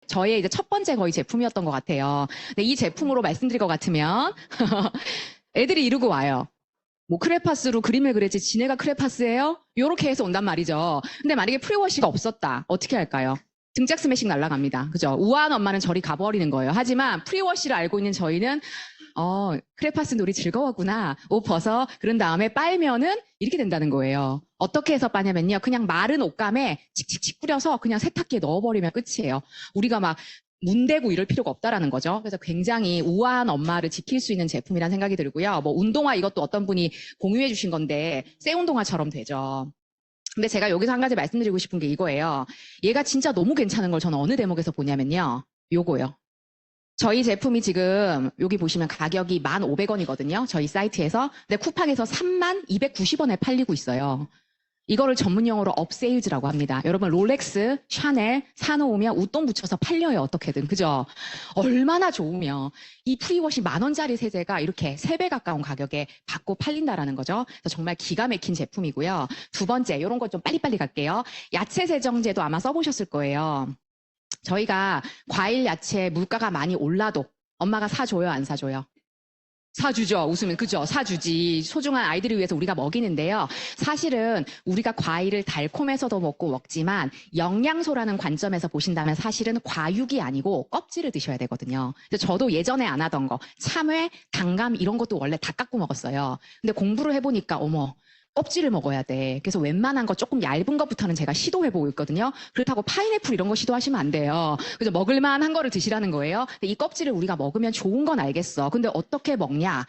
저의 이제 첫 번째 거의 제품이었던 것 같아요. 근데 이 제품으로 말씀드릴 것 같으면 애들이 이러고 와요. 뭐 크레파스로 그림을 그렸지 지네가 크레파스예요? 요렇게 해서 온단 말이죠. 근데 만약에 프리워시가 없었다. 어떻게 할까요? 등짝 스매싱 날아갑니다. 그죠? 우아한 엄마는 저리 가버리는 거예요. 하지만 프리워시를 알고 있는 저희는 크레파스 놀이 즐거웠구나. 옷 벗어. 그런 다음에 빨면은 이렇게 된다는 거예요. 어떻게 해서 빠냐면요. 그냥 마른 옷감에 칙칙칙 뿌려서 그냥 세탁기에 넣어버리면 끝이에요. 우리가 막 문대고 이럴 필요가 없다라는 거죠. 그래서 굉장히 우아한 엄마를 지킬 수 있는 제품이라는 생각이 들고요. 뭐 운동화 이것도 어떤 분이 공유해 주신 건데 새 운동화처럼 되죠. 근데 제가 여기서 한 가지 말씀드리고 싶은 게 이거예요. 얘가 진짜 너무 괜찮은 걸 저는 어느 대목에서 보냐면요. 요거요. 저희 제품이 지금 여기 보시면 가격이 1,500원이거든요. 저희 사이트에서. 근데 쿠팡에서 32,290원에 팔리고 있어요. 이거를 전문 용어로 업세일즈라고 합니다. 여러분 롤렉스, 샤넬 사놓으면 웃돈 붙여서 팔려요. 어떻게든. 그죠? 얼마나 좋으면 이 프리워시 10,000원짜리 세제가 이렇게 3배 가까운 가격에 받고 팔린다라는 거죠. 그래서 정말 기가 막힌 제품이고요. 두 번째 이런 거 좀 빨리빨리 갈게요. 야채 세정제도 아마 써보셨을 거예요. 저희가 과일 야채 물가가 많이 올라도 엄마가 사줘요, 안 사줘요? 사주죠. 웃으면 그죠? 사주지. 소중한 아이들을 위해서 우리가 먹이는데요. 사실은 우리가 과일을 달콤해서도 먹지만 영양소라는 관점에서 보신다면 사실은 과육이 아니고 껍질을 드셔야 되거든요. 근데 저도 예전에 안 하던 거 참외, 당감 이런 것도 원래 다 깎고 먹었어요. 근데 공부를 해보니까 어머 껍질을 먹어야 돼. 그래서 웬만한 거 조금 얇은 것부터는 제가 시도해보고 있거든요. 그렇다고 파인애플 이런 거 시도하시면 안 돼요. 그래서 먹을만한 거를 드시라는 거예요. 근데 이 껍질을 우리가 먹으면 좋은 건 알겠어. 근데 어떻게 먹냐?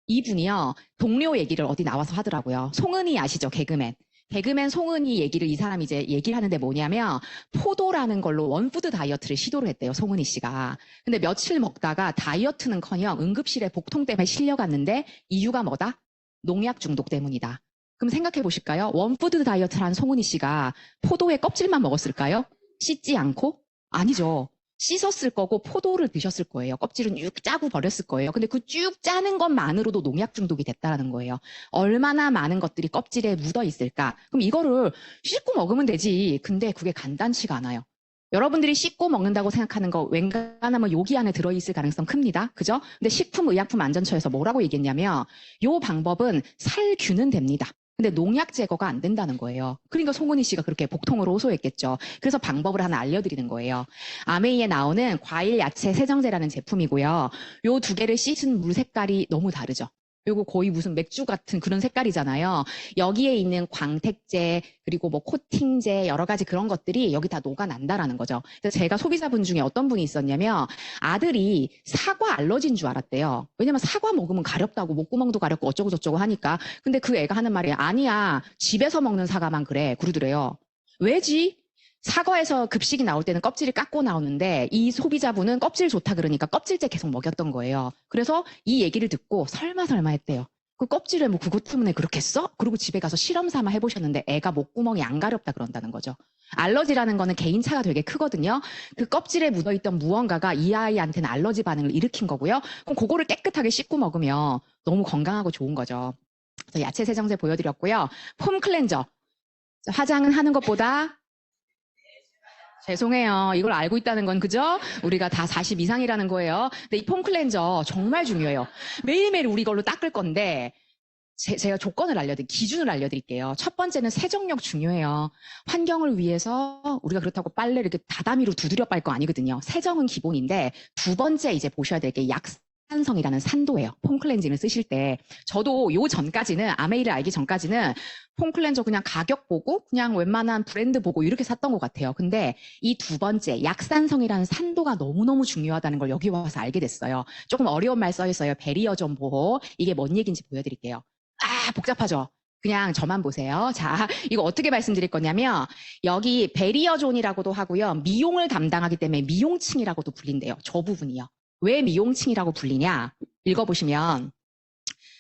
이분이요. 동료 얘기를 어디 나와서 하더라고요. 송은이 아시죠? 개그맨. 개그맨 송은이 얘기를 이 사람이 이제 얘기를 하는데 뭐냐면 포도라는 걸로 원푸드 다이어트를 시도를 했대요. 송은이 씨가. 근데 며칠 먹다가 다이어트는커녕 응급실에 복통 때문에 실려갔는데 이유가 뭐다? 농약 중독 때문이다. 그럼 생각해 보실까요? 원푸드 다이어트를 한 송은이 씨가 포도의 껍질만 먹었을까요? 씻지 않고? 아니죠. 씻었을 거고 포도를 드셨을 거예요. 껍질은 쭉 짜고 버렸을 거예요. 근데 그 쭉 짜는 것만으로도 농약 중독이 됐다는 거예요. 얼마나 많은 것들이 껍질에 묻어 있을까? 그럼 이거를 씻고 먹으면 되지. 근데 그게 간단치가 않아요. 여러분들이 씻고 먹는다고 생각하는 거 웬간하면 여기 안에 들어있을 가능성 큽니다. 그죠? 근데 식품의약품안전처에서 뭐라고 얘기했냐면 이 방법은 살균은 됩니다. 근데 농약 제거가 안 된다는 거예요. 그러니까 송은희 씨가 그렇게 복통으로 호소했겠죠. 그래서 방법을 하나 알려드리는 거예요. 아메이에 나오는 과일 야채 세정제라는 제품이고요. 요 두 개를 씻은 물 색깔이 너무 다르죠. 요거 거의 무슨 맥주 같은 그런 색깔이잖아요. 여기에 있는 광택제 그리고 뭐 코팅제 여러 가지 그런 것들이 여기 다 녹아난다라는 거죠. 그래서 제가 소비자분 중에 어떤 분이 있었냐면 아들이 사과 알러지인 줄 알았대요. 왜냐면 사과 먹으면 가렵다고 목구멍도 가렵고 어쩌고 저쩌고 하니까. 근데 그 애가 하는 말이 아니야. 집에서 먹는 사과만 그래. 그러더래요. 왜지? 사과에서 급식이 나올 때는 껍질을 깎고 나오는데 이 소비자분은 껍질 좋다 그러니까 껍질째 계속 먹였던 거예요. 그래서 이 얘기를 듣고 설마 했대요. 그 껍질을 뭐 그것 때문에 그렇게 써? 그리고 집에 가서 실험 삼아 해보셨는데 애가 목구멍이 안 가렵다 그런다는 거죠. 알러지라는 거는 개인차가 되게 크거든요. 그 껍질에 묻어있던 무언가가 이 아이한테는 알러지 반응을 일으킨 거고요. 그럼 그거를 깨끗하게 씻고 먹으면 너무 건강하고 좋은 거죠. 그래서 야채 세정제 보여드렸고요. 폼 클렌저. 화장은 하는 것보다 죄송해요. 이걸 알고 있다는 건 그죠? 우리가 다 40 이상이라는 거예요. 근데 이 폼 클렌저 정말 중요해요. 매일매일 우리 이걸로 닦을 건데 제가 기준을 알려드릴게요. 첫 번째는 세정력 중요해요. 환경을 위해서 우리가 그렇다고 빨래를 이렇게 다다미로 두드려 빨 거 아니거든요. 세정은 기본인데 두 번째 이제 보셔야 될 게 약산성이라는 산도예요. 폼 클렌징을 쓰실 때. 저도 요 전까지는 아메이를 알기 전까지는 폼 클렌저 그냥 가격 보고 그냥 웬만한 브랜드 보고 이렇게 샀던 것 같아요. 근데 이 두 번째 약산성이라는 산도가 너무너무 중요하다는 걸 여기 와서 알게 됐어요. 조금 어려운 말 써 있어요. 베리어존 보호. 이게 뭔 얘기인지 보여드릴게요. 복잡하죠? 그냥 저만 보세요. 자, 이거 어떻게 말씀드릴 거냐면 여기 베리어존이라고도 하고요. 미용을 담당하기 때문에 미용층이라고도 불린대요. 저 부분이요. 왜 미용층이라고 불리냐? 읽어보시면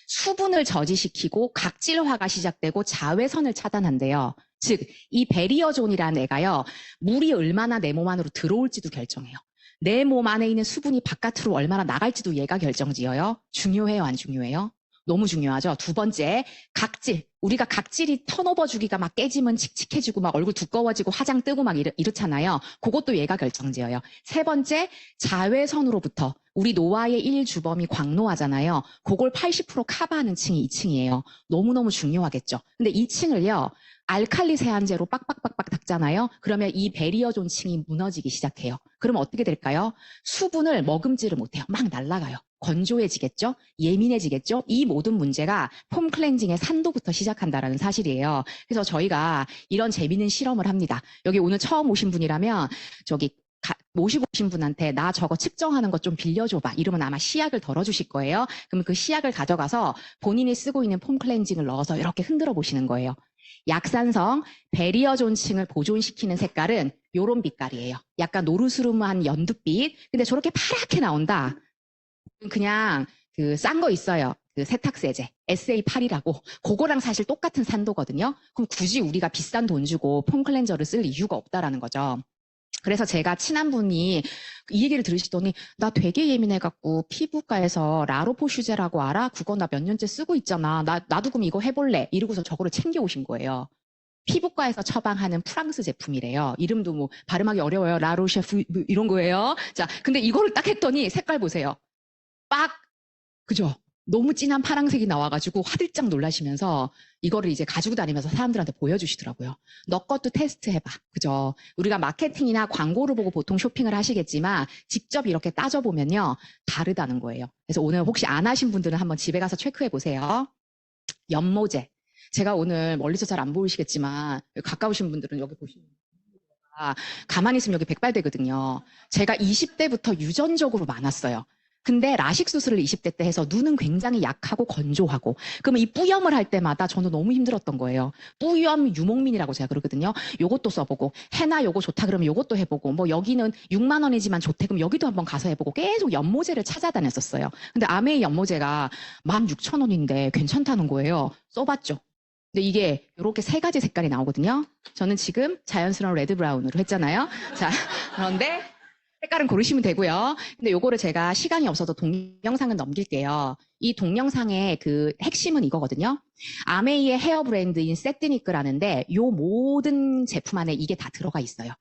수분을 저지시키고 각질화가 시작되고 자외선을 차단한대요. 즉, 이 베리어존이라는 애가요. 물이 얼마나 내 몸 안으로 들어올지도 결정해요. 내 몸 안에 있는 수분이 바깥으로 얼마나 나갈지도 얘가 결정지어요. 중요해요, 안 중요해요? 너무 중요하죠. 두 번째, 각질. 우리가 각질이 턴오버 주기가 막 깨지면 칙칙해지고 막 얼굴 두꺼워지고 화장 뜨고 막 이렇잖아요. 그것도 얘가 결정지어요. 세 번째, 자외선으로부터. 우리 노화의 1주범이 광노화잖아요. 그걸 80% 커버하는 층이 2층이에요. 너무너무 중요하겠죠. 근데 2층을요. 알칼리 세안제로 빡빡빡빡 닦잖아요. 그러면 이 베리어존 층이 무너지기 시작해요. 그러면 어떻게 될까요? 수분을 머금지를 못해요. 막 날아가요. 건조해지겠죠? 예민해지겠죠? 이 모든 문제가 폼 클렌징의 산도부터 시작한다라는 사실이에요. 그래서 저희가 이런 재미있는 실험을 합니다. 여기 오늘 처음 오신 분이라면 저기 모시고 오신 분한테 나 저거 측정하는 것 좀 빌려줘봐. 이러면 아마 시약을 덜어주실 거예요. 그럼 그 시약을 가져가서 본인이 쓰고 있는 폼 클렌징을 넣어서 이렇게 흔들어 보시는 거예요. 약산성 베리어존층을 보존시키는 색깔은 요런 빛깔이에요. 약간 노르스름한 연두빛. 근데 저렇게 파랗게 나온다. 그냥 그 싼 거 있어요. 그 세탁세제 SA8이라고 그거랑 사실 똑같은 산도거든요. 그럼 굳이 우리가 비싼 돈 주고 폼 클렌저를 쓸 이유가 없다라는 거죠. 그래서 제가 친한 분이 이 얘기를 들으시더니 나 되게 예민해갖고 피부과에서 라로포슈제라고 알아? 그거 나 몇 년째 쓰고 있잖아. 나도 그럼 이거 해볼래. 이러고서 저거를 챙겨오신 거예요. 피부과에서 처방하는 프랑스 제품이래요. 이름도 뭐 발음하기 어려워요. 라로셰프 이런 거예요. 자, 근데 이거를 딱 했더니 색깔 보세요. 빡! 그죠? 너무 진한 파란색이 나와가지고 화들짝 놀라시면서 이거를 이제 가지고 다니면서 사람들한테 보여주시더라고요. 너 것도 테스트 해봐. 그죠? 우리가 마케팅이나 광고를 보고 보통 쇼핑을 하시겠지만 직접 이렇게 따져보면요. 다르다는 거예요. 그래서 오늘 혹시 안 하신 분들은 한번 집에 가서 체크해 보세요. 연모제. 제가 오늘 멀리서 잘 안 보이시겠지만 가까우신 분들은 여기 보시면 가만히 있으면 여기 백발되거든요. 제가 20대부터 유전적으로 많았어요. 근데 라식 수술을 20대 때 해서 눈은 굉장히 약하고 건조하고 그러면 이 뿌염을 할 때마다 저는 너무 힘들었던 거예요. 뿌염 유목민이라고 제가 그러거든요. 요것도 써보고 해나 요거 좋다 그러면 요것도 해보고 뭐 여기는 6만 원이지만 좋대 그럼 여기도 한번 가서 해보고 계속 연모제를 찾아다녔었어요. 근데 아메이 연모제가 16,000원인데 괜찮다는 거예요. 써봤죠. 근데 이게 이렇게 세 가지 색깔이 나오거든요. 저는 지금 자연스러운 레드 브라운으로 했잖아요. 자, 그런데 색깔은 고르시면 되고요. 근데 요거를 제가 시간이 없어서 동영상은 넘길게요. 이 동영상의 그 핵심은 이거거든요. 아메이의 헤어 브랜드인 세트니크라는데 요 모든 제품 안에 이게 다 들어가 있어요.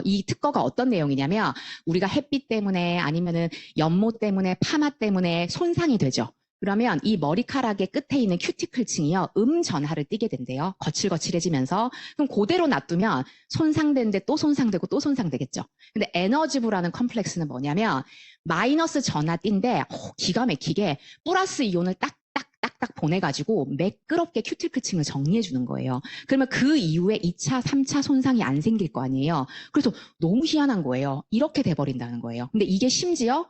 이 특허가 어떤 내용이냐면 우리가 햇빛 때문에 아니면은 연모 때문에 파마 때문에 손상이 되죠. 그러면 이 머리카락의 끝에 있는 큐티클층이요. 전하를 띠게 된대요. 거칠거칠해지면서. 그럼 그대로 놔두면 손상되는데 또 손상되고 또 손상되겠죠. 근데 에너지부라는 컴플렉스는 뭐냐면 마이너스 전하 띠인데 기가 막히게 플러스 이온을 딱딱딱딱 보내가지고 매끄럽게 큐티클층을 정리해주는 거예요. 그러면 그 이후에 2차, 3차 손상이 안 생길 거 아니에요. 그래서 너무 희한한 거예요. 이렇게 돼버린다는 거예요. 근데 이게 심지어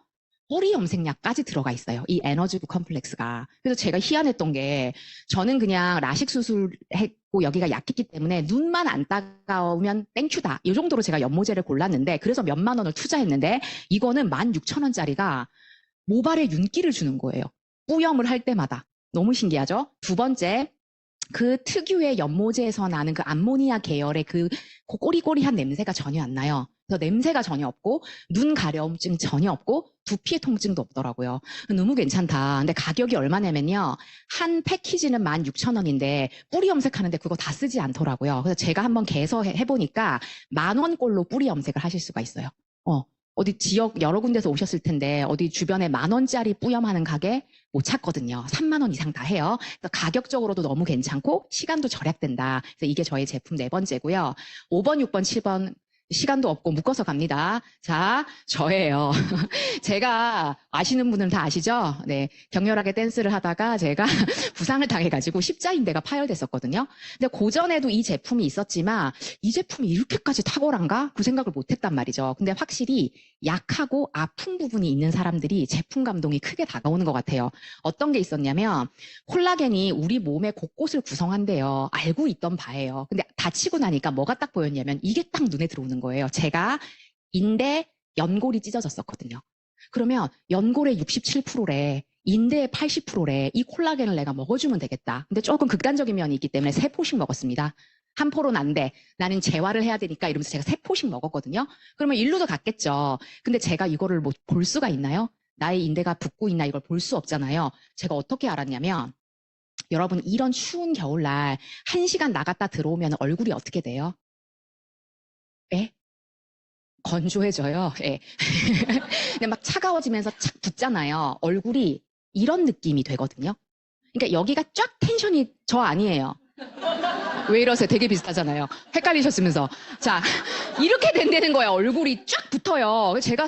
뿌리 염색약까지 들어가 있어요. 이 에너지부 컴플렉스가. 그래서 제가 희한했던 게 저는 그냥 라식 수술했고 여기가 약했기 때문에 눈만 안 따가우면 땡큐다. 이 정도로 제가 연모제를 골랐는데 그래서 몇만 원을 투자했는데 이거는 16,000원짜리가 모발에 윤기를 주는 거예요. 뿌염을 할 때마다. 너무 신기하죠? 두 번째, 그 특유의 연모제에서 나는 그 암모니아 계열의 그 꼬리꼬리한 냄새가 전혀 안 나요. 그래서 냄새가 전혀 없고 눈 가려움증 전혀 없고 두피의 통증도 없더라고요. 너무 괜찮다. 근데 가격이 얼마냐면요. 한 패키지는 16,000원인데 뿌리 염색하는데 그거 다 쓰지 않더라고요. 그래서 제가 한번 개서해보니까 10,000원꼴로 뿌리 염색을 하실 수가 있어요. 어디 지역 여러 군데서 오셨을 텐데 어디 주변에 10,000원짜리 뿌염하는 가게 못 찾거든요. 3만 원 이상 다 해요. 그래서 가격적으로도 너무 괜찮고 시간도 절약된다. 그래서 이게 저희 제품 네 번째고요. 5번, 6번, 7번 시간도 없고 묶어서 갑니다. 자, 저예요. 제가 아시는 분들은 다 아시죠? 네, 격렬하게 댄스를 하다가 제가 부상을 당해가지고 십자인대가 파열됐었거든요. 근데 고전에도 이 제품이 있었지만 이 제품이 이렇게까지 탁월한가? 그 생각을 못했단 말이죠. 근데 확실히 약하고 아픈 부분이 있는 사람들이 제품 감동이 크게 다가오는 것 같아요. 어떤 게 있었냐면 콜라겐이 우리 몸의 곳곳을 구성한대요. 알고 있던 바예요. 근데 다치고 나니까 뭐가 딱 보였냐면 이게 딱 눈에 들어오는 거예요. 제가 인대 연골이 찢어졌었거든요. 그러면 연골의 67%래. 인대의 80%래. 이 콜라겐을 내가 먹어주면 되겠다. 근데 조금 극단적인 면이 있기 때문에 3포씩 먹었습니다. 한 포로는 안 돼. 나는 재활을 해야 되니까 이러면서 제가 3포씩 먹었거든요. 그러면 일로도 갔겠죠. 근데 제가 이거를 뭐 볼 수가 있나요? 나의 인대가 붓고 있나 이걸 볼 수 없잖아요. 제가 어떻게 알았냐면 여러분, 이런 추운 겨울날 1시간 나갔다 들어오면 얼굴이 어떻게 돼요? 예? 건조해져요. 예. 근데 막 차가워지면서 착 붙잖아요. 얼굴이 이런 느낌이 되거든요. 그러니까 여기가 쫙 텐션이 저 아니에요. 왜 이러세요? 되게 비슷하잖아요. 헷갈리셨으면서. 자, 이렇게 된다는 거야. 얼굴이 쫙 붙어요. 제가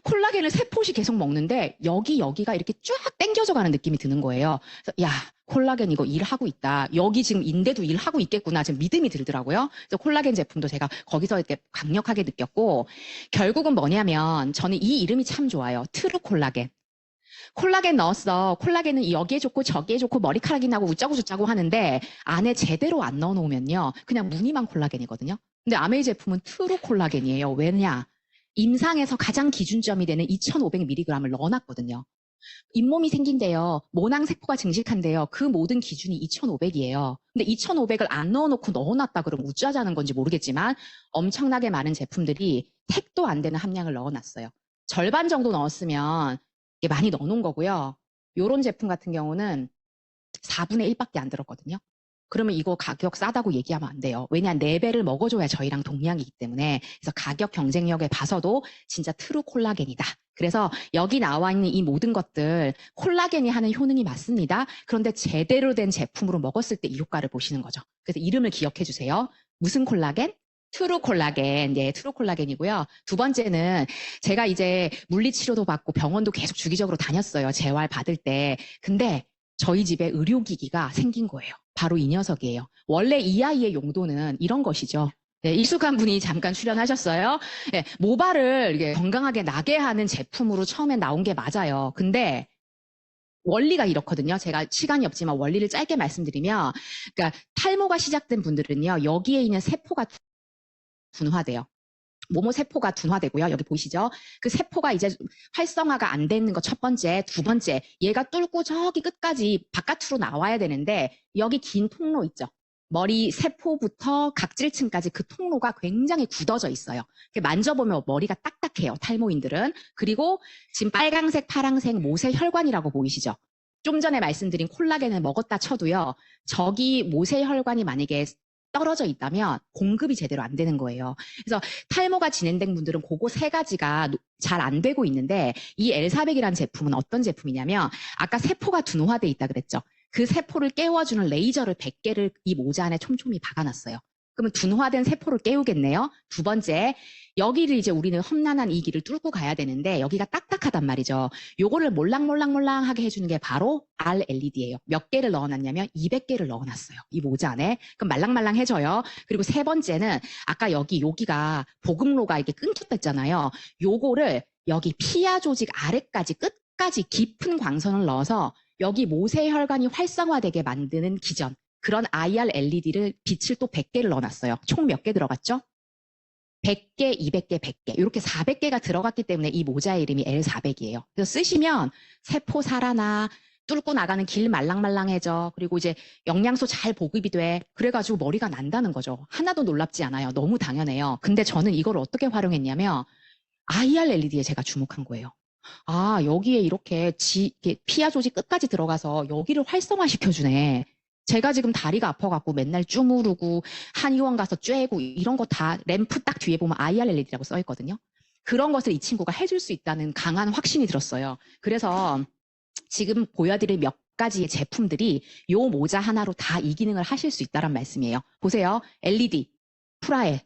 콜라겐을 3포씩 계속 먹는데 여기가 이렇게 쫙 당겨져 가는 느낌이 드는 거예요. 그래서 야, 콜라겐 이거 일하고 있다. 여기 지금 인대도 일하고 있겠구나. 지금 믿음이 들더라고요. 그래서 콜라겐 제품도 제가 거기서 이렇게 강력하게 느꼈고, 결국은 뭐냐면 저는 이 이름이 참 좋아요. 트루 콜라겐. 콜라겐 넣었어. 콜라겐은 여기에 좋고 저기에 좋고 머리카락이 나고 우짜고 저짜고 하는데 안에 제대로 안 넣어놓으면요. 그냥 무늬만 콜라겐이거든요. 근데 아메이 제품은 트루 콜라겐이에요. 왜냐? 임상에서 가장 기준점이 되는 2500mg을 넣어놨거든요. 잇몸이 생긴대요. 모낭세포가 증식한대요. 그 모든 기준이 2500이에요. 근데 2500을 안 넣어놓고 넣어놨다 그러면 우짜자는 건지 모르겠지만 엄청나게 많은 제품들이 택도 안 되는 함량을 넣어놨어요. 절반 정도 넣었으면 이게 많이 넣어놓은 거고요. 요런 제품 같은 경우는 4분의 1밖에 안 들었거든요. 그러면 이거 가격 싸다고 얘기하면 안 돼요. 왜냐, 4배를 먹어줘야 저희랑 동량이기 때문에. 그래서 가격 경쟁력에 봐서도 진짜 트루 콜라겐이다. 그래서 여기 나와 있는 이 모든 것들 콜라겐이 하는 효능이 맞습니다. 그런데 제대로 된 제품으로 먹었을 때 이 효과를 보시는 거죠. 그래서 이름을 기억해 주세요. 무슨 콜라겐? 트루 콜라겐. 네, 트루 콜라겐이고요. 두 번째는 제가 이제 물리치료도 받고 병원도 계속 주기적으로 다녔어요. 재활 받을 때. 근데 저희 집에 의료기기가 생긴 거예요. 바로 이 녀석이에요. 원래 이 아이의 용도는 이런 것이죠. 네, 익숙한 분이 잠깐 출연하셨어요. 네, 모발을 이게 건강하게 나게 하는 제품으로 처음에 나온 게 맞아요. 근데 원리가 이렇거든요. 제가 시간이 없지만 원리를 짧게 말씀드리면, 그러니까 탈모가 시작된 분들은요, 여기에 있는 세포가 둔화돼요. 모모 세포가 둔화되고요. 여기 보이시죠? 그 세포가 이제 활성화가 안 되는 거 첫 번째, 두 번째, 얘가 뚫고 저기 끝까지 바깥으로 나와야 되는데 여기 긴 통로 있죠? 머리 세포부터 각질층까지 그 통로가 굉장히 굳어져 있어요. 만져보면 머리가 딱딱해요. 탈모인들은. 그리고 지금 빨강색, 파랑색 모세 혈관이라고 보이시죠? 좀 전에 말씀드린 콜라겐을 먹었다 쳐도요. 저기 모세 혈관이 만약에 떨어져 있다면 공급이 제대로 안 되는 거예요. 그래서 탈모가 진행된 분들은 그거 3가지가 잘 안 되고 있는데 이 L400이라는 제품은 어떤 제품이냐면 아까 세포가 둔화돼 있다 그랬죠. 그 세포를 깨워주는 레이저를 100개를 이 모자 안에 촘촘히 박아놨어요. 그러면 둔화된 세포를 깨우겠네요. 두 번째, 여기를 이제 우리는 험난한 이 길을 뚫고 가야 되는데 여기가 딱딱하단 말이죠. 요거를 몰랑몰랑몰랑하게 해주는 게 바로 RLED예요. 몇 개를 넣어놨냐면 200개를 넣어놨어요. 이 모자 안에. 그럼 말랑말랑해져요. 그리고 세 번째는 아까 여기가 보급로가 이렇게 끊겼댔잖아요. 요거를 여기 피하 조직 아래까지 끝까지 깊은 광선을 넣어서 여기 모세혈관이 활성화되게 만드는 기전. 그런 IR LED를 빛을 또 100개를 넣어놨어요. 총 몇 개 들어갔죠? 100개, 200개, 100개. 이렇게 400개가 들어갔기 때문에 이 모자의 이름이 L400이에요. 그래서 쓰시면 세포 살아나, 뚫고 나가는 길 말랑말랑해져. 그리고 이제 영양소 잘 보급이 돼. 그래가지고 머리가 난다는 거죠. 하나도 놀랍지 않아요. 너무 당연해요. 근데 저는 이걸 어떻게 활용했냐면 IR LED에 제가 주목한 거예요. 아, 여기에 이렇게 피하 조직 끝까지 들어가서 여기를 활성화시켜주네. 제가 지금 다리가 아파갖고 맨날 쭈무르고 한의원 가서 쬐고 이런 거 다 램프 딱 뒤에 보면 IR LED라고 써있거든요. 그런 것을 이 친구가 해줄 수 있다는 강한 확신이 들었어요. 그래서 지금 보여드릴 몇 가지의 제품들이 요 모자 하나로 다 이 기능을 하실 수 있다는 말씀이에요. 보세요. LED, 프라에.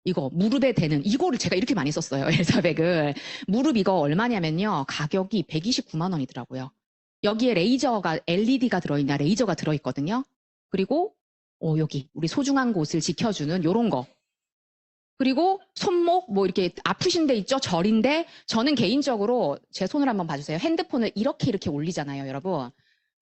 이거 무릎에 대는 이거를 제가 이렇게 많이 썼어요. L400을. 무릎 이거 얼마냐면요. 가격이 129만 원이더라고요. 여기에 레이저가 LED가 들어있나 레이저가 들어있거든요. 그리고 여기 우리 소중한 곳을 지켜주는 요런 거. 그리고 손목 뭐 이렇게 아프신 데 있죠? 저린데 저는 개인적으로 제 손을 한번 봐주세요. 핸드폰을 이렇게 올리잖아요, 여러분.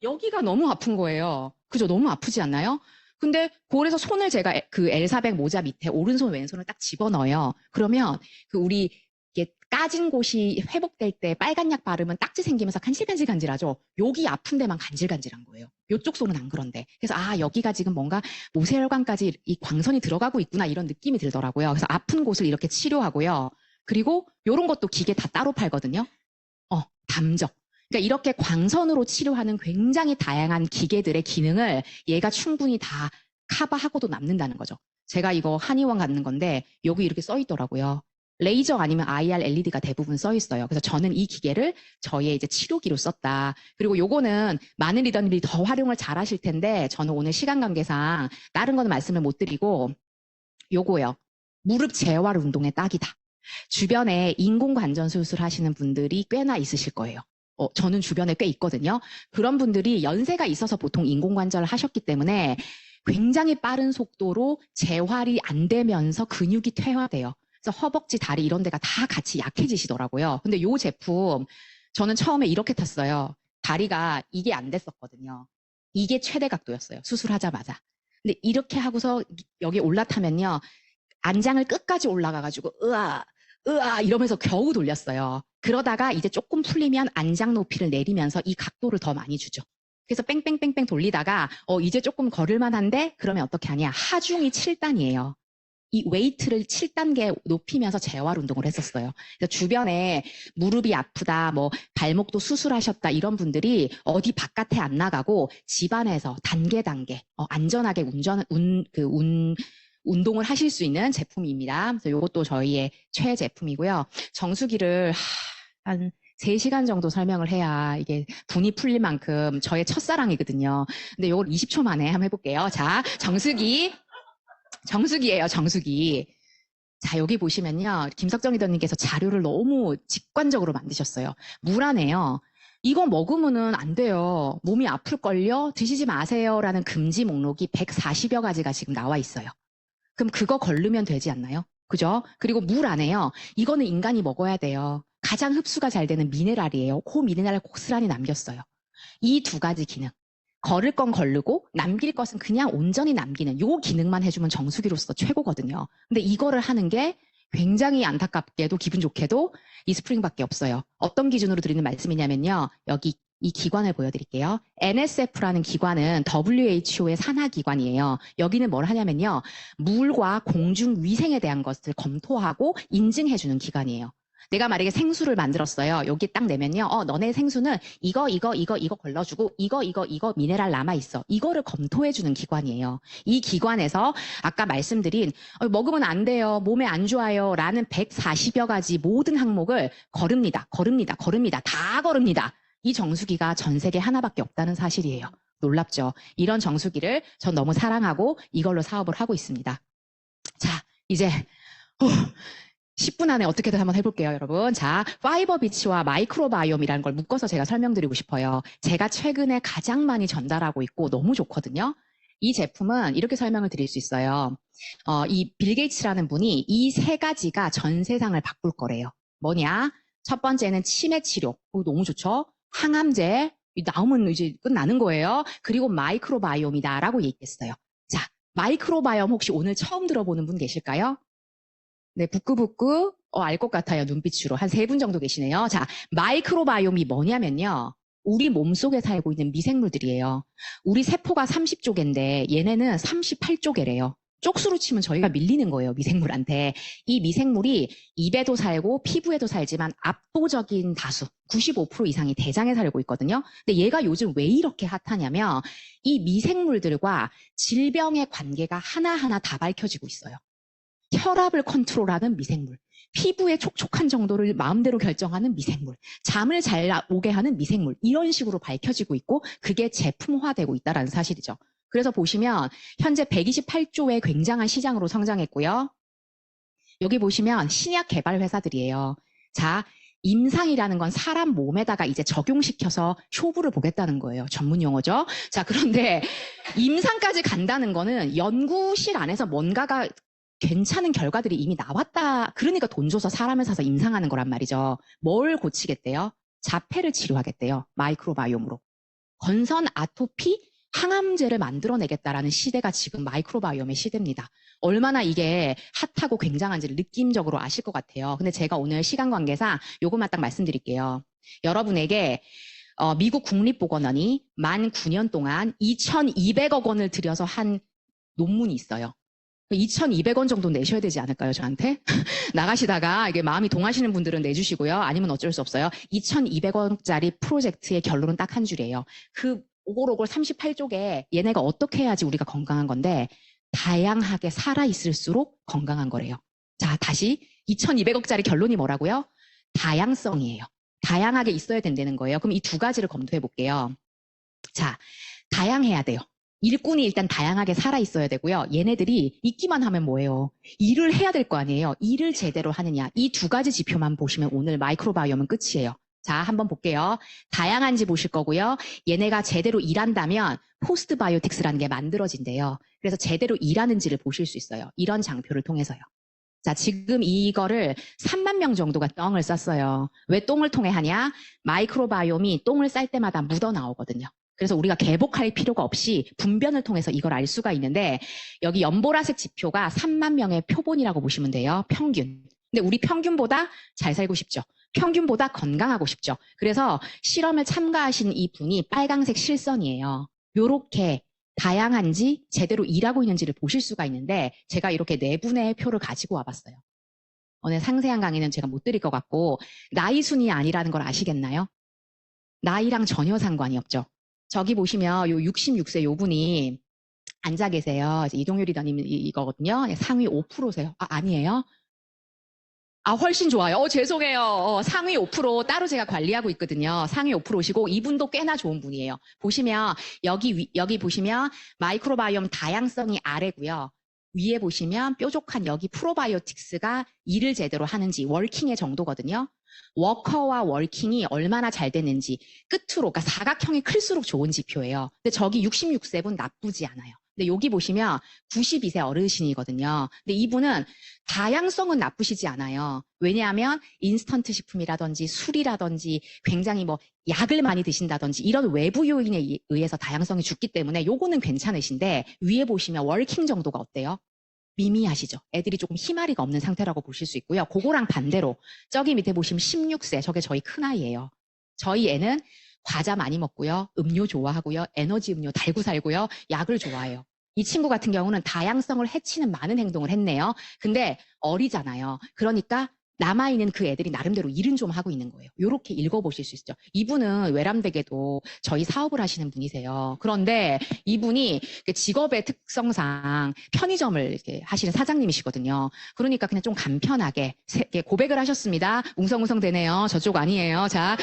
여기가 너무 아픈 거예요. 그죠? 너무 아프지 않나요? 근데 그래서 손을 제가 그 L400 모자 밑에 오른손 왼손을 딱 집어넣어요. 그러면 그 우리 이게 까진 곳이 회복될 때 빨간 약 바르면 딱지 생기면서 간질간질간질하죠. 여기 아픈 데만 간질간질한 거예요. 이쪽 손은 안 그런데. 그래서 아, 여기가 지금 뭔가 모세혈관까지 이 광선이 들어가고 있구나 이런 느낌이 들더라고요. 그래서 아픈 곳을 이렇게 치료하고요. 그리고 이런 것도 기계 다 따로 팔거든요. 담적. 그러니까 이렇게 광선으로 치료하는 굉장히 다양한 기계들의 기능을 얘가 충분히 다 커버하고도 남는다는 거죠. 제가 이거 한의원 갖는 건데 여기 이렇게 써 있더라고요. 레이저 아니면 IR LED가 대부분 써 있어요. 그래서 저는 이 기계를 저의 이제 치료기로 썼다. 그리고 요거는 많은 리더님들이 더 활용을 잘 하실 텐데 저는 오늘 시간 관계상 다른 거는 말씀을 못 드리고 요거요. 무릎 재활 운동에 딱이다. 주변에 인공관절 수술 하시는 분들이 꽤나 있으실 거예요. 저는 주변에 꽤 있거든요. 그런 분들이 연세가 있어서 보통 인공관절을 하셨기 때문에 굉장히 빠른 속도로 재활이 안 되면서 근육이 퇴화돼요. 그래서 허벅지, 다리 이런 데가 다 같이 약해지시더라고요. 근데 요 제품 저는 처음에 이렇게 탔어요. 다리가 이게 안 됐었거든요. 이게 최대 각도였어요. 수술하자마자. 근데 이렇게 하고서 여기 올라타면요. 안장을 끝까지 올라가가지고 으아 이러면서 겨우 돌렸어요. 그러다가 이제 조금 풀리면 안장 높이를 내리면서 이 각도를 더 많이 주죠. 그래서 뺑뺑뺑뺑 돌리다가 이제 조금 걸을만한데 그러면 어떻게 하냐. 하중이 7단이에요. 이 웨이트를 7단계 높이면서 재활 운동을 했었어요. 그래서 주변에 무릎이 아프다, 뭐 발목도 수술하셨다 이런 분들이 어디 바깥에 안 나가고 집안에서 단계 안전하게 운동을 하실 수 있는 제품입니다. 그래서 이것도 저희의 최애 제품이고요. 정수기를 한 3시간 정도 설명을 해야 이게 분이 풀릴 만큼 저의 첫사랑이거든요. 근데 이걸 20초 만에 한번 해볼게요. 자, 정수기예요, 정수기. 자, 여기 보시면요. 김석정 리더님께서 자료를 너무 직관적으로 만드셨어요. 물 안에요. 이거 먹으면은 안 돼요. 몸이 아플걸요? 드시지 마세요. 라는 금지 목록이 140여 가지가 지금 나와 있어요. 그럼 그거 걸르면 되지 않나요? 그죠? 그리고 물 안에요. 이거는 인간이 먹어야 돼요. 가장 흡수가 잘 되는 미네랄이에요. 그 미네랄을 고스란히 남겼어요. 이 2가지 기능. 걸을 건 걸르고 남길 것은 그냥 온전히 남기는 요 기능만 해주면 정수기로서 최고거든요. 근데 이거를 하는 게 굉장히 안타깝게도 기분 좋게도 이 스프링밖에 없어요. 어떤 기준으로 드리는 말씀이냐면요. 여기 이 기관을 보여드릴게요. NSF라는 기관은 WHO의 산하기관이에요. 여기는 뭘 하냐면요. 물과 공중 위생에 대한 것을 검토하고 인증해주는 기관이에요. 내가 만약에 생수를 만들었어요. 여기 딱 내면요. 너네 생수는 이거 걸러주고 이거 미네랄 남아있어. 이거를 검토해주는 기관이에요. 이 기관에서 아까 말씀드린 먹으면 안 돼요. 몸에 안 좋아요. 라는 140여 가지 모든 항목을 거릅니다. 다 거릅니다. 이 정수기가 전 세계 하나밖에 없다는 사실이에요. 놀랍죠? 이런 정수기를 전 너무 사랑하고 이걸로 사업을 하고 있습니다. 자, 이제 10분 안에 어떻게든 한번 해볼게요, 여러분. 자, 파이버 비치와 마이크로바이옴이라는 걸 묶어서 제가 설명드리고 싶어요. 제가 최근에 가장 많이 전달하고 있고 너무 좋거든요. 이 제품은 이렇게 설명을 드릴 수 있어요. 이 빌 게이츠라는 분이 이 3가지가 전 세상을 바꿀 거래요. 뭐냐? 첫 번째는 치매 치료. 너무 좋죠? 항암제. 나오면 이제 끝나는 거예요. 그리고 마이크로바이옴이다라고 얘기했어요. 자, 마이크로바이옴 혹시 오늘 처음 들어보는 분 계실까요? 네, 부끄부끄 알 것 같아요. 눈빛으로. 한 3분 정도 계시네요. 자, 마이크로바이옴이 뭐냐면요. 우리 몸속에 살고 있는 미생물들이에요. 우리 세포가 30조개인데 얘네는 38조개래요. 쪽수로 치면 저희가 밀리는 거예요. 미생물한테. 이 미생물이 입에도 살고 피부에도 살지만 압도적인 다수 95% 이상이 대장에 살고 있거든요. 근데 얘가 요즘 왜 이렇게 핫하냐면 이 미생물들과 질병의 관계가 하나하나 다 밝혀지고 있어요. 혈압을 컨트롤하는 미생물, 피부의 촉촉한 정도를 마음대로 결정하는 미생물, 잠을 잘 오게 하는 미생물, 이런 식으로 밝혀지고 있고 그게 제품화되고 있다는 사실이죠. 그래서 보시면 현재 128조의 굉장한 시장으로 성장했고요. 여기 보시면 신약 개발 회사들이에요. 자, 임상이라는 건 사람 몸에다가 이제 적용시켜서 쇼부를 보겠다는 거예요. 전문 용어죠. 자, 그런데 임상까지 간다는 거는 연구실 안에서 뭔가가 괜찮은 결과들이 이미 나왔다. 그러니까 돈 줘서 사람을 사서 임상하는 거란 말이죠. 뭘 고치겠대요? 자폐를 치료하겠대요. 마이크로바이옴으로. 건선 아토피 항암제를 만들어내겠다라는 시대가 지금 마이크로바이옴의 시대입니다. 얼마나 이게 핫하고 굉장한지를 느낌적으로 아실 것 같아요. 근데 제가 오늘 시간 관계상 요것만 딱 말씀드릴게요. 여러분에게 미국 국립보건원이 만 9년 동안 2,200억 원을 들여서 한 논문이 있어요. 2,200원 정도 내셔야 되지 않을까요, 저한테? 나가시다가 이게 마음이 동하시는 분들은 내주시고요. 아니면 어쩔 수 없어요. 2,200원짜리 프로젝트의 결론은 딱 한 줄이에요. 그 오골오골 38쪽에 얘네가 어떻게 해야지 우리가 건강한 건데 다양하게 살아있을수록 건강한 거래요. 자, 다시 2,200억짜리 결론이 뭐라고요? 다양성이에요. 다양하게 있어야 된다는 거예요. 그럼 이 두 가지를 검토해 볼게요. 자, 다양해야 돼요. 일꾼이 일단 다양하게 살아있어야 되고요. 얘네들이 있기만 하면 뭐예요? 일을 해야 될 거 아니에요. 일을 제대로 하느냐. 이 두 가지 지표만 보시면 오늘 마이크로바이옴은 끝이에요. 자, 한번 볼게요. 다양한지 보실 거고요. 얘네가 제대로 일한다면 포스트바이오틱스라는 게 만들어진대요. 그래서 제대로 일하는지를 보실 수 있어요. 이런 장표를 통해서요. 자, 지금 이거를 3만 명 정도가 똥을 쌌어요. 왜 똥을 통해 하냐? 마이크로바이옴이 똥을 쌀 때마다 묻어 나오거든요. 그래서 우리가 개복할 필요가 없이 분변을 통해서 이걸 알 수가 있는데 여기 연보라색 지표가 3만 명의 표본이라고 보시면 돼요. 평균. 근데 우리 평균보다 잘 살고 싶죠. 평균보다 건강하고 싶죠. 그래서 실험을 참가하신 이 분이 빨강색 실선이에요. 요렇게 다양한지 제대로 일하고 있는지를 보실 수가 있는데 제가 이렇게 네 분의 표를 가지고 와봤어요. 오늘 상세한 강의는 제가 못 드릴 것 같고 나이 순이 아니라는 걸 아시겠나요? 나이랑 전혀 상관이 없죠. 저기 보시면 요 66세 요 분이 앉아 계세요. 이동률 리더님 이거거든요. 상위 5%세요. 아, 아니에요? 아, 훨씬 좋아요. 죄송해요. 상위 5% 따로 제가 관리하고 있거든요. 상위 5%시고 이분도 꽤나 좋은 분이에요. 보시면 여기 보시면 마이크로바이옴 다양성이 아래고요. 위에 보시면 뾰족한 여기 프로바이오틱스가 일을 제대로 하는지 워킹의 정도거든요. 워커와 워킹이 얼마나 잘 됐는지 끝으로 그러니까 사각형이 클수록 좋은 지표예요. 근데 저기 66세분 나쁘지 않아요. 근데 여기 보시면 92세 어르신이거든요. 근데 이분은 다양성은 나쁘시지 않아요. 왜냐하면 인스턴트 식품이라든지 술이라든지 굉장히 뭐 약을 많이 드신다든지 이런 외부 요인에 의해서 다양성이 죽기 때문에 요거는 괜찮으신데 위에 보시면 월킹 정도가 어때요? 미미하시죠? 애들이 조금 희마리가 없는 상태라고 보실 수 있고요. 그거랑 반대로 저기 밑에 보시면 16세 저게 저희 큰아이예요. 저희 애는 과자 많이 먹고요. 음료 좋아하고요. 에너지 음료 달고 살고요. 약을 좋아해요. 이 친구 같은 경우는 다양성을 해치는 많은 행동을 했네요. 근데 어리잖아요. 그러니까 남아있는 그 애들이 나름대로 일은 좀 하고 있는 거예요. 이렇게 읽어보실 수 있죠. 이분은 외람되게도 저희 사업을 하시는 분이세요. 그런데 이분이 직업의 특성상 편의점을 이렇게 하시는 사장님이시거든요. 그러니까 그냥 좀 간편하게 고백을 하셨습니다. 웅성웅성 되네요. 저쪽 아니에요. 자,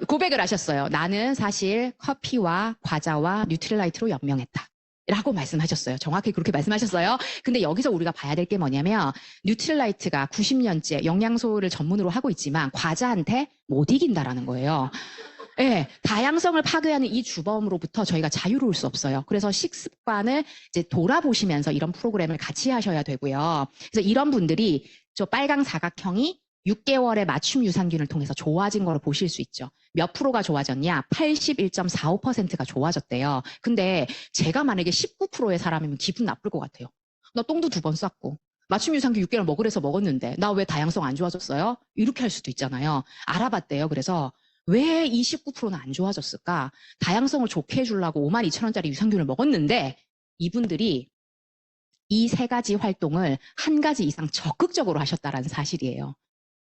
고백을 하셨어요. 나는 사실 커피와 과자와 뉴트릴라이트로 연명했다. 라고 말씀하셨어요. 정확히 그렇게 말씀하셨어요. 근데 여기서 우리가 봐야 될 게 뭐냐면 뉴트릴라이트가 90년째 영양소를 전문으로 하고 있지만 과자한테 못 이긴다라는 거예요. 네, 다양성을 파괴하는 이 주범으로부터 저희가 자유로울 수 없어요. 그래서 식습관을 이제 돌아보시면서 이런 프로그램을 같이 하셔야 되고요. 그래서 이런 분들이 저 빨강 사각형이 6개월의 맞춤 유산균을 통해서 좋아진 걸 보실 수 있죠. 몇 프로가 좋아졌냐? 81.45%가 좋아졌대요. 근데 제가 만약에 19%의 사람이면 기분 나쁠 것 같아요. 나 똥도 2번 쌌고 맞춤 유산균 6개월 먹으래서 먹었는데 나 왜 다양성 안 좋아졌어요? 이렇게 할 수도 있잖아요. 알아봤대요. 그래서 왜 이 19%는 안 좋아졌을까? 다양성을 좋게 해주려고 52,000원짜리 유산균을 먹었는데 이분들이 이 세 가지 활동을 한 가지 이상 적극적으로 하셨다는 사실이에요.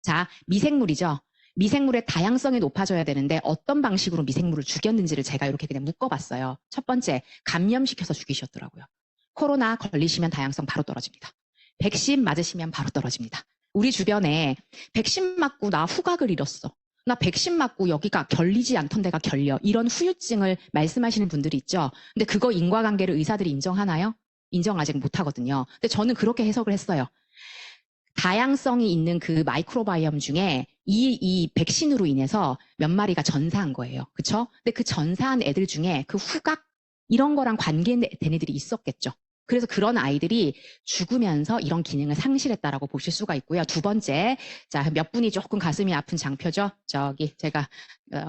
자, 미생물이죠. 미생물의 다양성이 높아져야 되는데 어떤 방식으로 미생물을 죽였는지를 제가 이렇게 그냥 묶어봤어요. 첫 번째, 감염시켜서 죽이셨더라고요. 코로나 걸리시면 다양성 바로 떨어집니다. 백신 맞으시면 바로 떨어집니다. 우리 주변에 백신 맞고 나 후각을 잃었어. 나 백신 맞고 여기가 결리지 않던 데가 결려. 이런 후유증을 말씀하시는 분들이 있죠. 근데 그거 인과관계를 의사들이 인정하나요? 인정 아직 못하거든요. 근데 저는 그렇게 해석을 했어요. 다양성이 있는 그 마이크로바이옴 중에 이 백신으로 인해서 몇 마리가 전사한 거예요. 그쵸? 근데 그 전사한 애들 중에 그 후각 이런 거랑 관계된 애들이 있었겠죠. 그래서 그런 아이들이 죽으면서 이런 기능을 상실했다라고 보실 수가 있고요. 두 번째, 자, 몇 분이 조금 가슴이 아픈 장표죠? 저기 제가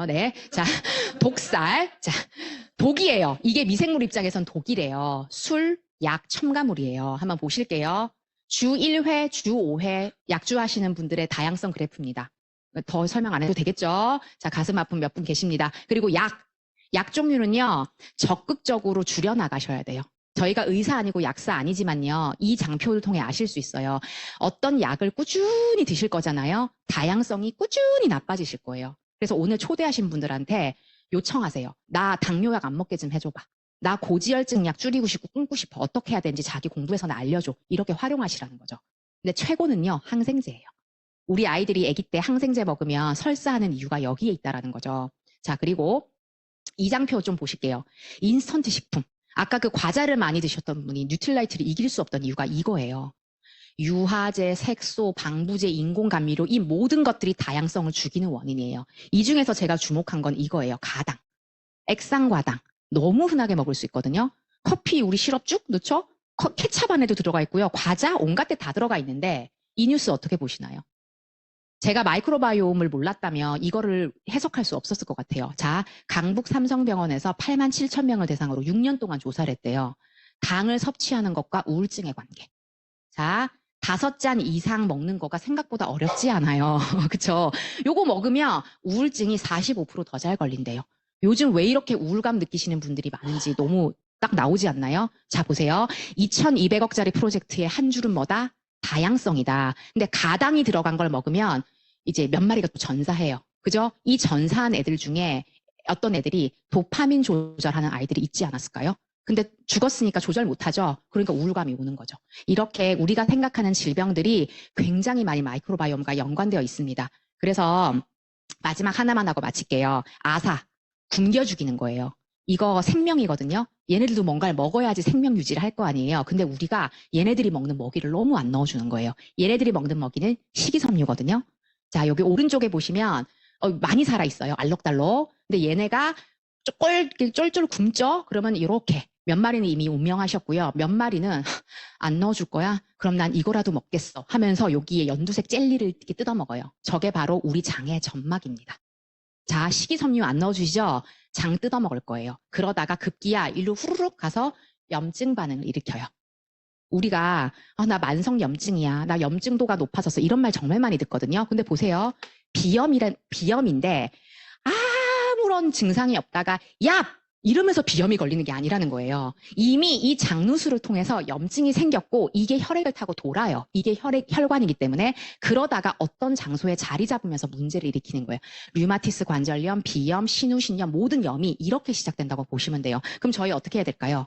네, 자, 독살, 자, 독이에요. 이게 미생물 입장에선 독이래요. 술, 약, 첨가물이에요. 한번 보실게요. 주 1회, 주 5회 약주하시는 분들의 다양성 그래프입니다. 더 설명 안 해도 되겠죠? 자, 가슴 아픈 몇 분 계십니다. 그리고 약 종류는요, 적극적으로 줄여나가셔야 돼요. 저희가 의사 아니고 약사 아니지만요. 이 장표를 통해 아실 수 있어요. 어떤 약을 꾸준히 드실 거잖아요. 다양성이 꾸준히 나빠지실 거예요. 그래서 오늘 초대하신 분들한테 요청하세요. 나 당뇨약 안 먹게 좀 해줘봐. 나 고지혈증 약 줄이고 싶고 끊고 싶어. 어떻게 해야 되는지 자기 공부해서 나 알려줘. 이렇게 활용하시라는 거죠. 근데 최고는요. 항생제예요. 우리 아이들이 아기 때 항생제 먹으면 설사하는 이유가 여기에 있다라는 거죠. 자, 그리고 이 장표 좀 보실게요. 인스턴트 식품. 아까 그 과자를 많이 드셨던 분이 뉴트릴라이트를 이길 수 없던 이유가 이거예요. 유화제, 색소, 방부제, 인공감미료 이 모든 것들이 다양성을 죽이는 원인이에요. 이 중에서 제가 주목한 건 이거예요. 가당, 액상과당. 너무 흔하게 먹을 수 있거든요. 커피 우리 시럽쭉 넣죠? 케찹 안에도 들어가 있고요. 과자 온갖 데 다 들어가 있는데 이 뉴스 어떻게 보시나요? 제가 마이크로바이옴을 몰랐다면 이거를 해석할 수 없었을 것 같아요. 자, 강북 삼성병원에서 8만 7천 명을 대상으로 6년 동안 조사를 했대요. 당을 섭취하는 것과 우울증의 관계. 자, 5잔 이상 먹는 거가 생각보다 어렵지 않아요. 그쵸? 요거 먹으면 우울증이 45% 더 잘 걸린대요. 요즘 왜 이렇게 우울감 느끼시는 분들이 많은지 너무 딱 나오지 않나요? 자, 보세요. 2,200억짜리 프로젝트의 한 줄은 뭐다? 다양성이다. 근데 가당이 들어간 걸 먹으면 이제 몇 마리가 또 전사해요. 그죠? 이 전사한 애들 중에 어떤 애들이 도파민 조절하는 아이들이 있지 않았을까요? 근데 죽었으니까 조절 못하죠. 그러니까 우울감이 오는 거죠. 이렇게 우리가 생각하는 질병들이 굉장히 많이 마이크로바이옴과 연관되어 있습니다. 그래서 마지막 하나만 하고 마칠게요. 아사, 굶겨 죽이는 거예요. 이거 생명이거든요. 얘네들도 뭔가를 먹어야지 생명 유지를 할 거 아니에요. 근데 우리가 얘네들이 먹는 먹이를 너무 안 넣어주는 거예요. 얘네들이 먹는 먹이는 식이섬유거든요. 자, 여기 오른쪽에 보시면 많이 살아있어요. 알록달록. 근데 얘네가 쫄쫄 굶죠? 그러면 이렇게 몇 마리는 이미 운명하셨고요. 몇 마리는 안 넣어줄 거야? 그럼 난 이거라도 먹겠어 하면서 여기에 연두색 젤리를 이렇게 뜯어 먹어요. 저게 바로 우리 장의 점막입니다. 자, 식이섬유 안 넣어주시죠? 장 뜯어 먹을 거예요. 그러다가 급기야 일로 후루룩 가서 염증 반응을 일으켜요. 우리가 나 만성 염증이야. 나 염증도가 높아졌어. 이런 말 정말 많이 듣거든요. 근데 보세요. 비염인데 아무런 증상이 없다가 야! 이러면서 비염이 걸리는 게 아니라는 거예요. 이미 이 장누수를 통해서 염증이 생겼고 이게 혈액을 타고 돌아요. 이게 혈관이기 때문에 그러다가 어떤 장소에 자리 잡으면서 문제를 일으키는 거예요. 류마티스 관절염, 비염, 신우신염 모든 염이 이렇게 시작된다고 보시면 돼요. 그럼 저희 어떻게 해야 될까요?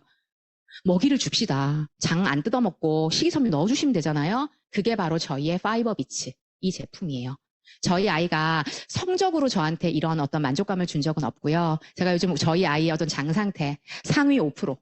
먹이를 줍시다. 장 안 뜯어먹고 식이섬유 넣어주시면 되잖아요. 그게 바로 저희의 파이버비츠 이 제품이에요. 저희 아이가 성적으로 저한테 이런 어떤 만족감을 준 적은 없고요. 제가 요즘 저희 아이의 어떤 장 상태 상위 5%.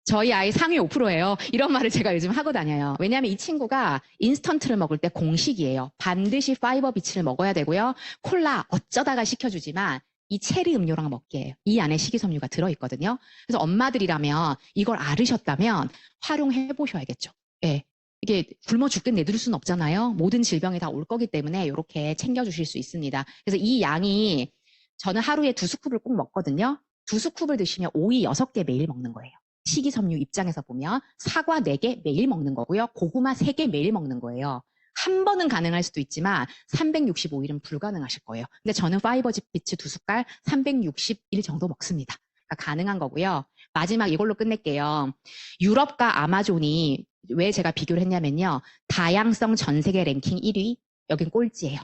저희 아이 상위 5%예요. 이런 말을 제가 요즘 하고 다녀요. 왜냐하면 이 친구가 인스턴트를 먹을 때 공식이에요. 반드시 파이버비츠를 먹어야 되고요. 콜라 어쩌다가 시켜주지만 이 체리 음료랑 먹게 해요. 이 안에 식이섬유가 들어있거든요. 그래서 엄마들이라면 이걸 알으셨다면 활용해 보셔야겠죠. 예. 이게 굶어 죽겠 내두를 수는 없잖아요. 모든 질병이 다 올 거기 때문에 이렇게 챙겨주실 수 있습니다. 그래서 이 양이 저는 하루에 2스쿱을 꼭 먹거든요. 2스쿱을 드시면 오이 6개 매일 먹는 거예요. 식이섬유 입장에서 보면 사과 4개 매일 먹는 거고요. 고구마 3개 매일 먹는 거예요. 한 번은 가능할 수도 있지만 365일은 불가능하실 거예요. 근데 저는 파이버비츠 2숟갈 360일 정도 먹습니다. 그러니까 가능한 거고요. 마지막 이걸로 끝낼게요. 유럽과 아마존이 왜 제가 비교를 했냐면요. 다양성 전 세계 랭킹 1위, 여긴 꼴찌예요.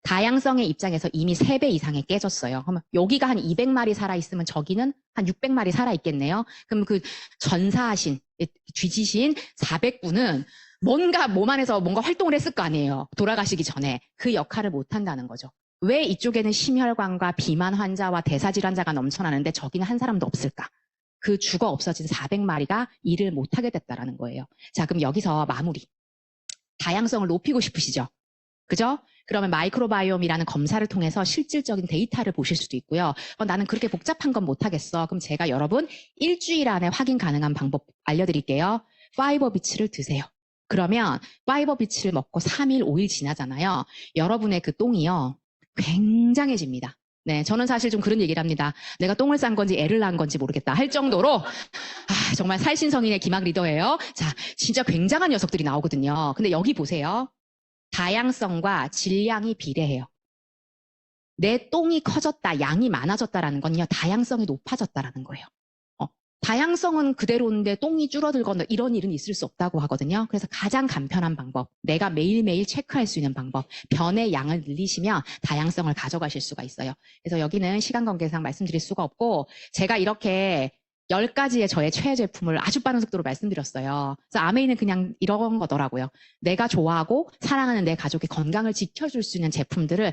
다양성의 입장에서 이미 3배 이상이 깨졌어요. 그러면 여기가 한 200마리 살아있으면 저기는 한 600마리 살아있겠네요. 그럼 그 전사하신, 뒤지신 400분은 뭔가 몸 안에서 뭔가 활동을 했을 거 아니에요. 돌아가시기 전에. 그 역할을 못한다는 거죠. 왜 이쪽에는 심혈관과 비만 환자와 대사질환자가 넘쳐나는데 저기는 한 사람도 없을까? 그 죽어 없어진 400마리가 일을 못하게 됐다라는 거예요. 자, 그럼 여기서 마무리. 다양성을 높이고 싶으시죠? 그죠? 그러면 마이크로바이옴이라는 검사를 통해서 실질적인 데이터를 보실 수도 있고요. 나는 그렇게 복잡한 건 못하겠어. 그럼 제가 여러분 일주일 안에 확인 가능한 방법 알려드릴게요. 파이버비츠를 드세요. 그러면 파이버비츠를 먹고 3일, 5일 지나잖아요. 여러분의 그 똥이요. 굉장해집니다. 네, 저는 사실 좀 그런 얘기를 합니다. 내가 똥을 싼 건지 애를 낳은 건지 모르겠다 할 정도로 정말 살신성인의 기막 리더예요. 자, 진짜 굉장한 녀석들이 나오거든요. 근데 여기 보세요. 다양성과 질량이 비례해요. 내 똥이 커졌다, 양이 많아졌다라는 건요. 다양성이 높아졌다라는 거예요. 다양성은 그대로인데 똥이 줄어들거나 이런 일은 있을 수 없다고 하거든요. 그래서 가장 간편한 방법, 내가 매일매일 체크할 수 있는 방법, 변의 양을 늘리시면 다양성을 가져가실 수가 있어요. 그래서 여기는 시간 관계상 말씀드릴 수가 없고 제가 이렇게 10가지의 저의 최애 제품을 아주 빠른 속도로 말씀드렸어요. 그래서 아메이는 그냥 이런 거더라고요. 내가 좋아하고 사랑하는 내 가족의 건강을 지켜줄 수 있는 제품들을